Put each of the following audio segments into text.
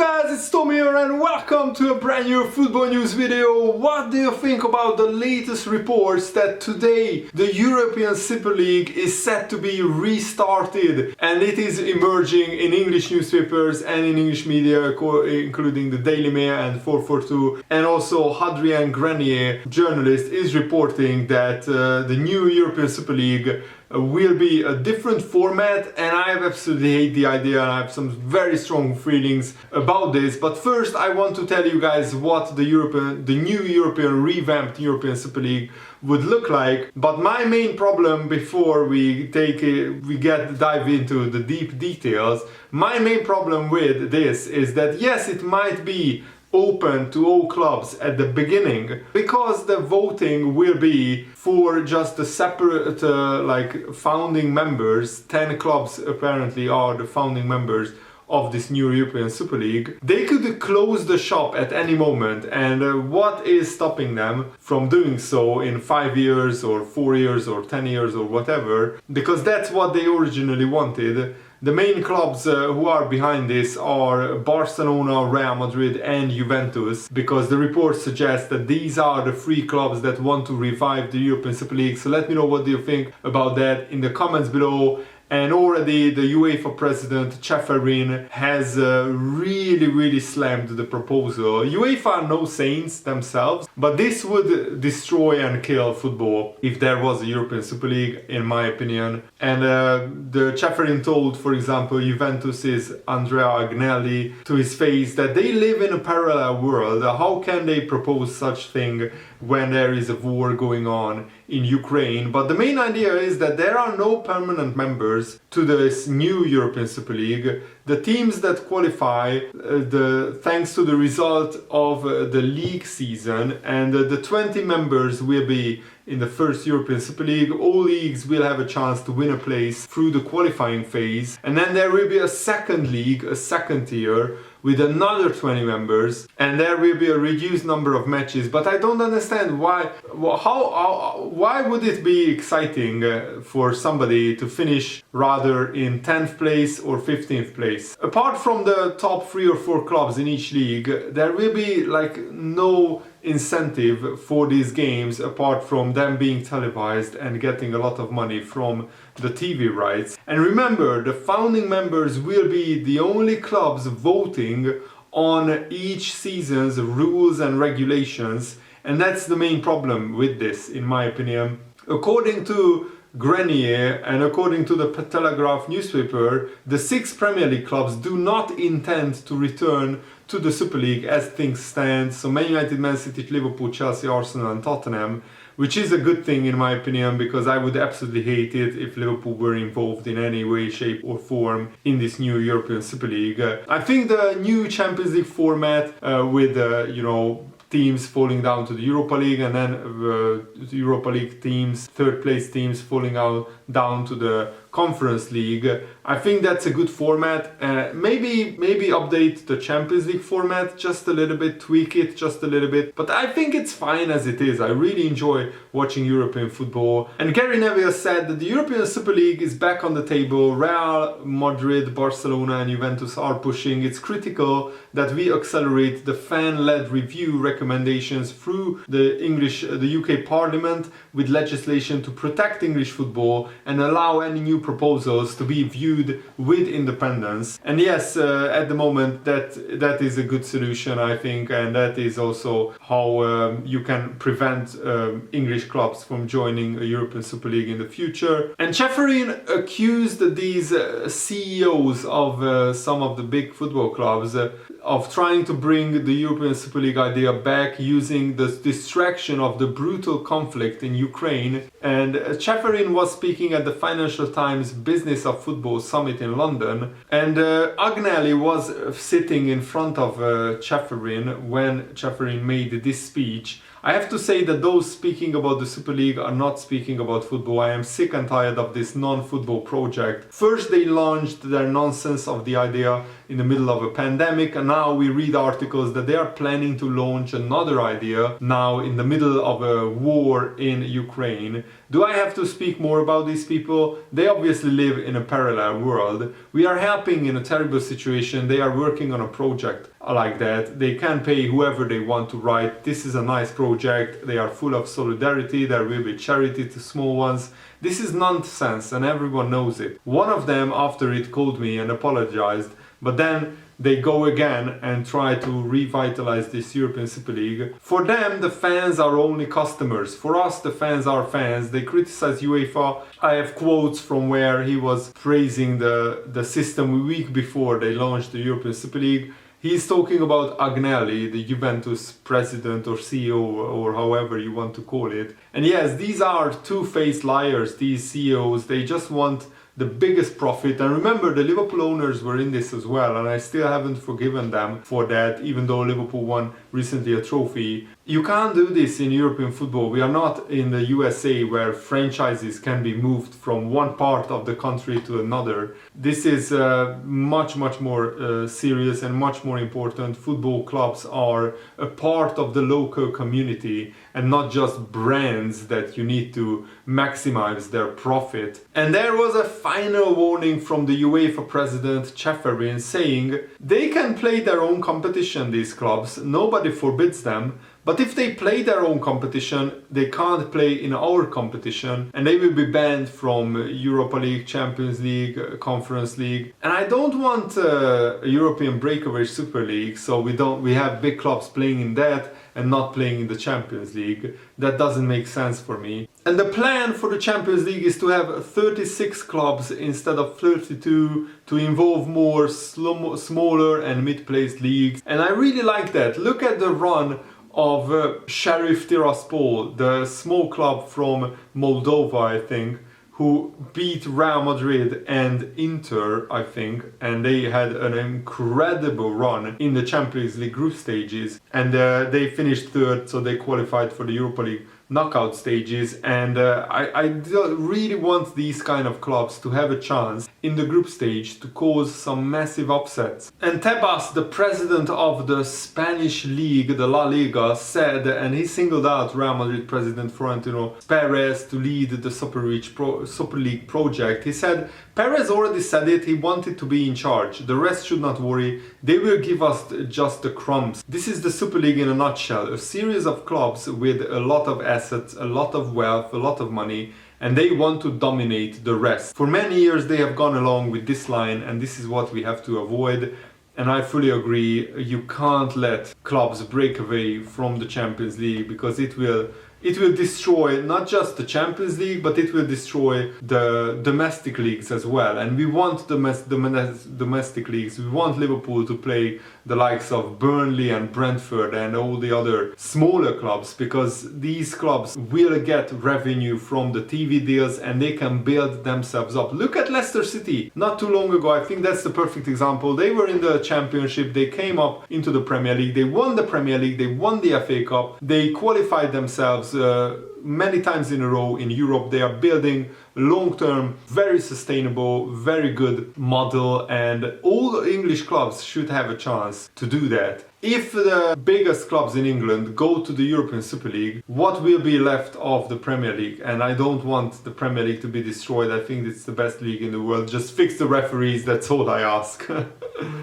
guys, it's Tom here and welcome to a brand new football news video. What do you think about the latest reports that today the European Super League is set to be restarted, and it is emerging in English newspapers and in English media, including the Daily Mail and 442, and also Adrien Grenier, journalist, is reporting that the new European Super League will be a different format, and I have absolutely hate the idea and I have some very strong feelings about this. But first I want to tell you guys what the new European revamped European Super League would look like. But my main problem before we dive into the deep details, my main problem with this is that yes, it might be open to all clubs at the beginning, because the voting will be for just the separate founding members. 10 clubs apparently are the founding members of this new European Super League. They could close the shop at any moment, and what is stopping them from doing so in 5 years or 4 years or 10 years or whatever, because that's what they originally wanted. The main clubs who are behind this are Barcelona, Real Madrid and Juventus, because the reports suggest that these are the three clubs that want to revive the European Super League. So let me know what do you think about that in the comments below. And already the UEFA president Ceferin has really slammed the proposal. UEFA are no saints themselves, but this would destroy and kill football if there was a European Super League, in my opinion. And the Ceferin told, for example, Juventus's Andrea Agnelli to his face that they live in a parallel world. How can they propose such thing when there is a war going on in Ukraine? But the main idea is that there are no permanent members to this new European Super League. The teams that qualify, thanks to the result of the league season, and the 20 members will be in the first European Super League. All leagues will have a chance to win a place through the qualifying phase, and then there will be a second league, a second tier, with another 20 members, and there will be a reduced number of matches. But I don't understand why would it be exciting for somebody to finish rather in 10th place or 15th place? Apart from the top 3 or 4 clubs in each league, there will be no incentive for these games apart from them being televised and getting a lot of money from the TV rights. And remember, the founding members will be the only clubs voting on each season's rules and regulations, and that's the main problem with this, in my opinion. According to Grenier and according to the Telegraph newspaper, the 6 Premier League clubs do not intend to return to the Super League as things stand. So Man United, Man City, Liverpool, Chelsea, Arsenal and Tottenham, which is a good thing in my opinion, because I would absolutely hate it if Liverpool were involved in any way, shape or form in this new European Super League. I think the new Champions League format with teams falling down to the Europa League, and then the Europa League teams, third place teams falling down to the Conference League. I think that's a good format. Maybe update the Champions League format just a little bit, tweak it just a little bit, but I think it's fine as it is. I really enjoy watching European football. And Gary Neville said that the European Super League is back on the table. Real Madrid, Barcelona and Juventus are pushing. It's critical that we accelerate the fan-led review recommendations through the UK Parliament with legislation to protect English football and allow any new proposals to be viewed with independence. And yes, at the moment that is a good solution, I think, and that is also how you can prevent English clubs from joining a European Super League in the future. And Ceferin accused these CEOs of some of the big football clubs of trying to bring the European Super League idea back using the distraction of the brutal conflict in Ukraine. And Ceferin was speaking at the Financial Times Business of Football Summit in London, and Agnelli was sitting in front of Ceferin when Ceferin made this speech. I have to say that those speaking about the Super League are not speaking about football. I am sick and tired of this non-football project. First they launched their nonsense of the idea in the middle of a pandemic, and now we read articles that they are planning to launch another idea now in the middle of a war in Ukraine. Do I have to speak more about these people? They obviously live in a parallel world. We are helping in a terrible situation. They are working on a project like that. They can pay whoever they want to write. This is a nice project. They are full of solidarity. There will be charity to small ones. This is nonsense and everyone knows it. One of them after it called me and apologized, but then they go again and try to revitalize this European Super League. For them, the fans are only customers. For us, the fans are fans. They criticize UEFA. I have quotes from where he was praising the system a week before they launched the European Super League. He's talking about Agnelli, the Juventus president or CEO or however you want to call it. And yes, these are two-faced liars, these CEOs. They just want the biggest profit. And remember, the Liverpool owners were in this as well, and I still haven't forgiven them for that, even though Liverpool won recently a trophy. You can't do this in European football. We are not in the USA where franchises can be moved from one part of the country to another. This is much more serious and much more important. Football clubs are a part of the local community and not just brands that you need to maximize their profit. And there was a final warning from the UEFA president Ceferin saying they can play their own competition, these clubs, nobody forbids them. But if they play their own competition, they can't play in our competition and they will be banned from Europa League, Champions League, Conference League. And I don't want a European breakaway Super League, so we have big clubs playing in that and not playing in the Champions League. That doesn't make sense for me. And the plan for the Champions League is to have 36 clubs instead of 32 to involve more smaller and mid-placed leagues. And I really like that. Look at the run of Sheriff Tiraspol, the small club from Moldova, I think, who beat Real Madrid and Inter, I think, and they had an incredible run in the Champions League group stages, and they finished third, so they qualified for the Europa League knockout stages. And I really want these kind of clubs to have a chance in the group stage to cause some massive upsets. And Tebas, the president of the Spanish league, the La Liga, said, and he singled out Real Madrid president Florentino Perez to lead the Super League project. He said, Perez already said it, he wanted to be in charge. The rest should not worry, they will give us just the crumbs. This is the Super League in a nutshell, a series of clubs with a lot of assets, a lot of wealth, a lot of money, and they want to dominate the rest. For many years they have gone along with this line, and this is what we have to avoid. And I fully agree, you can't let clubs break away from the Champions League, because it will destroy not just the Champions League, but it will destroy the domestic leagues as well. And we want domestic leagues. We want Liverpool to play the likes of Burnley and Brentford and all the other smaller clubs, because these clubs will get revenue from the TV deals and they can build themselves up. Look at Leicester City. Not too long ago, I think that's the perfect example. They were in the Championship, they came up into the Premier League, they won the Premier League, they won the FA Cup, they qualified themselves many times in a row in Europe. They are building long-term, very sustainable, very good model, and all the English clubs should have a chance to do that. If the biggest clubs in England go to the European Super League, what will be left of the Premier League? And I don't want the Premier League to be destroyed. I think it's the best league in the world. Just fix the referees, that's all I ask.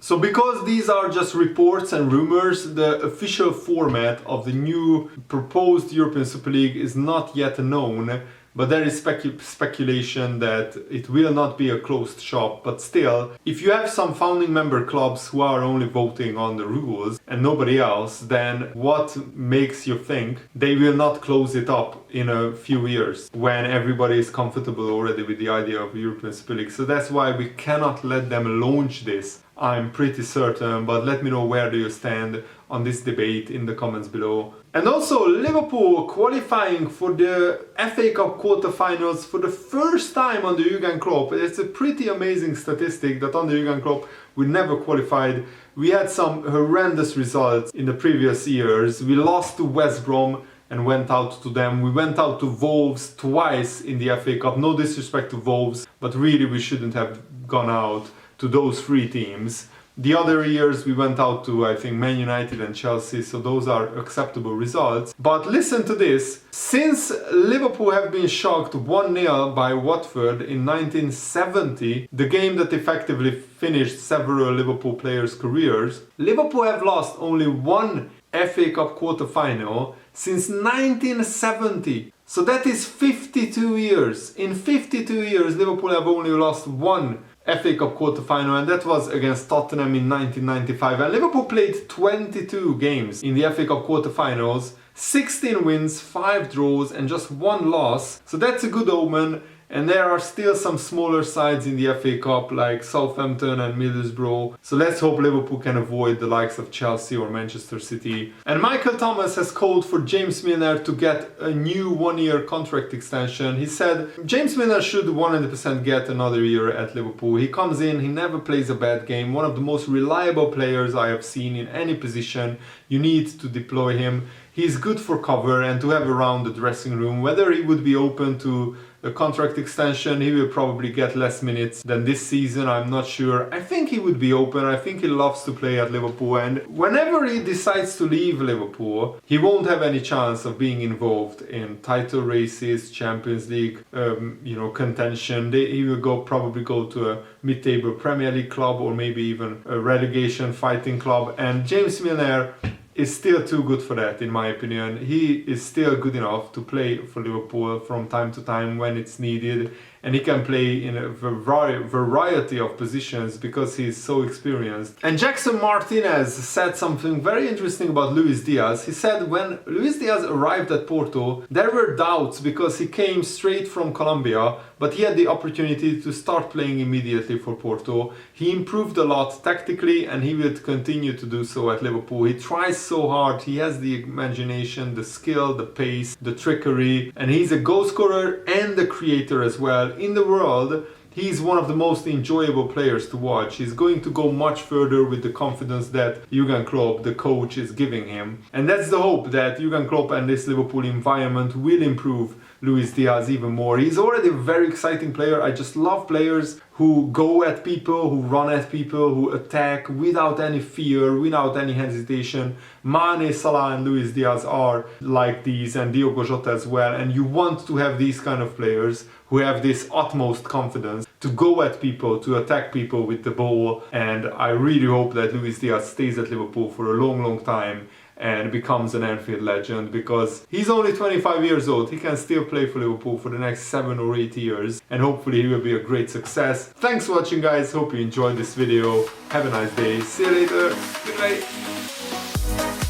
So because these are just reports and rumors, the official format of the new proposed European Super League is not yet known. But there is speculation that it will not be a closed shop. But still, if you have some founding member clubs who are only voting on the rules and nobody else, then what makes you think they will not close it up in a few years when everybody is comfortable already with the idea of European Super League? So that's why we cannot let them launch this. I'm pretty certain, but let me know where do you stand on this debate in the comments below. And also Liverpool qualifying for the FA Cup quarterfinals for the first time under Jurgen Klopp. It's a pretty amazing statistic that under Jurgen Klopp we never qualified. We had some horrendous results in the previous years. We lost to West Brom, and went out to them. We went out to Wolves twice in the FA Cup. No disrespect to Wolves, but really we shouldn't have gone out to those three teams. The other years we went out to, I think, Man United and Chelsea, so those are acceptable results. But listen to this. Since Liverpool have been shocked 1-0 by Watford in 1970, the game that effectively finished several Liverpool players' careers, Liverpool have lost only one FA Cup quarter-final since 1970. So that is 52 years. In 52 years, Liverpool have only lost one FA Cup quarter-final, and that was against Tottenham in 1995. And Liverpool played 22 games in the FA Cup quarter-finals, 16 wins, 5 draws and just 1 loss. So that's a good omen. And there are still some smaller sides in the FA Cup like Southampton and Middlesbrough. So let's hope Liverpool can avoid the likes of Chelsea or Manchester City. And Michael Thomas has called for James Milner to get a new 1-year contract extension. He said James Milner should 100% get another year at Liverpool. He comes in, he never plays a bad game. One of the most reliable players I have seen in any position. You need to deploy him. He's good for cover and to have around the dressing room. Whether he would be open to a contract extension, he will probably get less minutes than this season, I'm not sure. I think he would be open, I think he loves to play at Liverpool, and whenever he decides to leave Liverpool, he won't have any chance of being involved in title races, Champions League, contention. He will probably go to a mid-table Premier League club or maybe even a relegation fighting club, and James Milner is still too good for that, in my opinion. He is still good enough to play for Liverpool from time to time when it's needed, and he can play in a variety of positions because he's so experienced. And Jackson Martinez said something very interesting about Luis Diaz. He said when Luis Diaz arrived at Porto, there were doubts because he came straight from Colombia, but he had the opportunity to start playing immediately for Porto. He improved a lot tactically and he will continue to do so at Liverpool. He tries so hard, he has the imagination, the skill, the pace, the trickery, and he's a goal scorer and a creator as well. In the world, he's one of the most enjoyable players to watch. He's going to go much further with the confidence that Jurgen Klopp, the coach, is giving him. And that's the hope, that Jurgen Klopp and this Liverpool environment will improve Luis Diaz even more. He's already a very exciting player. I just love players who go at people, who run at people, who attack without any fear, without any hesitation. Mane, Salah and Luis Diaz are like these, and Diogo Jota as well. And you want to have these kind of players who have this utmost confidence to go at people, to attack people with the ball. And I really hope that Luis Diaz stays at Liverpool for a long, long time and becomes an Anfield legend, because he's only 25 years old. He can still play for Liverpool for the next 7 or 8 years, and hopefully he will be a great success. Thanks for watching, guys. Hope you enjoyed this video. Have a nice day. See you later. Good night.